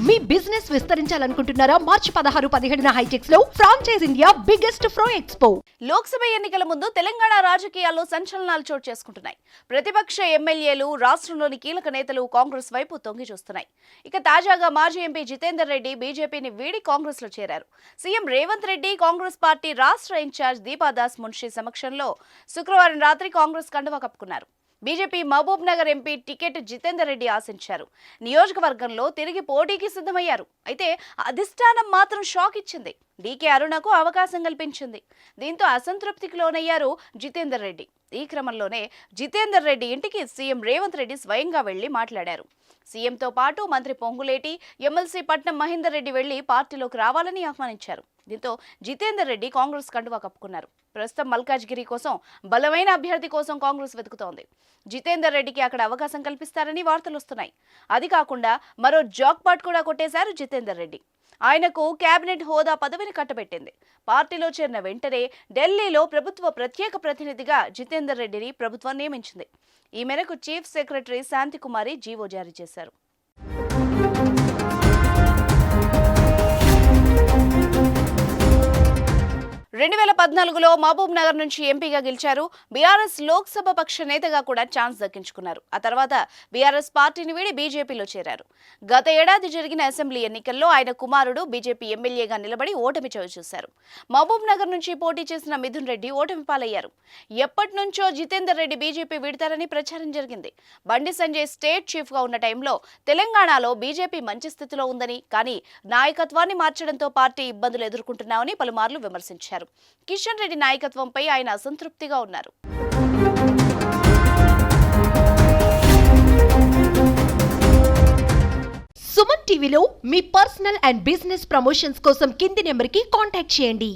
మీ business విస్తరించాలనుకుంటున్నారా? మార్చి 16-17 హైటెక్స్ లో franchise India biggest ఫ్రో expo. Lok Sabha ఎన్నికల ముందు తెలంగాణ రాజకీయాల్లో సంచలనాలు చోటు చేసుకుంటున్నాయి. ప్రతిపక్ష ఎమ్మెల్యేలు, రాష్ట్రంలోని కీలక నేతలు కాంగ్రెస్ వైపు తొంగి చూస్తున్నాయి. ఇక తాజాగా మాజీ ఎంపీ జితేందర్ రెడ్డి బీజేపీని వీడి కాంగ్రెస్ లో చేరారు. సీఎం రేవంత్ రెడ్డి, కాంగ్రెస్ పార్టీ రాష్ట్ర ఇన్ఛార్జ్ దీపాదాస్ మున్షి సమక్షంలో శుక్రవారం రాత్రి కాంగ్రెస్ కండువా కప్పుకున్నారు. BJP Mahabubnagar MP ticket Jitender Reddy ఆశించారు. నియోజకవర్గంలో తిరిగి పోటీకి సిద్ధమయ్యారు. అయితే అధిష్టానం మాత్రం షాక్ ఇచ్చింది. డీకే అరుణకు అవకాశం కల్పించింది. దీంతో అసంతృప్తికి లోనయ్యారు జితేందర్ రెడ్డి. ఈ క్రమంలోనే జితేందర్ రెడ్డి ఇంటికి సీఎం రేవంత్ రెడ్డి స్వయంగా వెళ్లి మాట్లాడారు. సీఎంతో పాటు మంత్రి పొంగులేటి, ఎమ్మెల్సీ పట్నం మహేందర్ రెడ్డి వెళ్లి పార్టీలోకి రావాలని ఆహ్వానించారు. దీంతో జితేందర్ రెడ్డి కాంగ్రెస్ కండువా కప్పుకున్నారు. ప్రస్తుతం మల్కాజ్గిరి కోసం బలమైన అభ్యర్థి కోసం కాంగ్రెస్ వెతుకుతోంది. జితేందర్ రెడ్డికి అక్కడ అవకాశం కల్పిస్తారని వార్తలు వస్తున్నాయి. అది కాకుండా మరో జాక్పాట్ కూడా కొట్టేశారు జితేందర్ రెడ్డి. ఆయనకు కేబినెట్ హోదా పదవిని కట్టబెట్టింది. పార్టీలో చేరిన వెంటనే ఢిల్లీలో ప్రభుత్వ ప్రత్యేక ప్రతినిధిగా జితేందర్ రెడ్డిని ప్రభుత్వం నియమించింది. ఈ మేరకు చీఫ్ సెక్రటరీ శాంతికుమారి జీవో జారీ చేశారు. 2014లో మహబూబ్ నగర్ నుంచి ఎంపీగా గెలిచారు. బీఆర్ఎస్ లోక్సభ పక్ష నేతగా కూడా ఛాన్స్ దక్కించుకున్నారు. ఆ తర్వాత బీఆర్ఎస్ పార్టీని వీడి బీజేపీలో చేరారు. గత ఏడాది జరిగిన అసెంబ్లీ ఎన్నికల్లో ఆయన కుమారుడు బీజేపీ ఎమ్మెల్యేగా నిలబడి ఓటమి చవిచూశారు. మహబూబ్ నగర్ నుంచి పోటీ చేసిన మిథున్ రెడ్డి ఓటమి పాలయ్యారు. ఎప్పటి నుంచో జితేందర్ రెడ్డి బీజేపీ వీడతారని ప్రచారం జరిగింది. బండి సంజయ్ స్టేట్ చీఫ్ గా ఉన్న టైంలో తెలంగాణలో బీజేపీ మంచి స్థితిలో ఉందని, కానీ నాయకత్వాన్ని మార్చడంతో పార్టీ ఇబ్బందులు ఎదుర్కొంటున్నామని పలుమార్లు విమర్శించారు. కిషన్ రెడ్డి నాయకత్వంపై ఆయన అసంతృప్తిగా ఉన్నారు. సుమన్ టీవీలో మీ పర్సనల్ అండ్ బిజినెస్ ప్రమోషన్స్ కోసం కింది నెంబర్కి కాంటాక్ట్ చేయండి.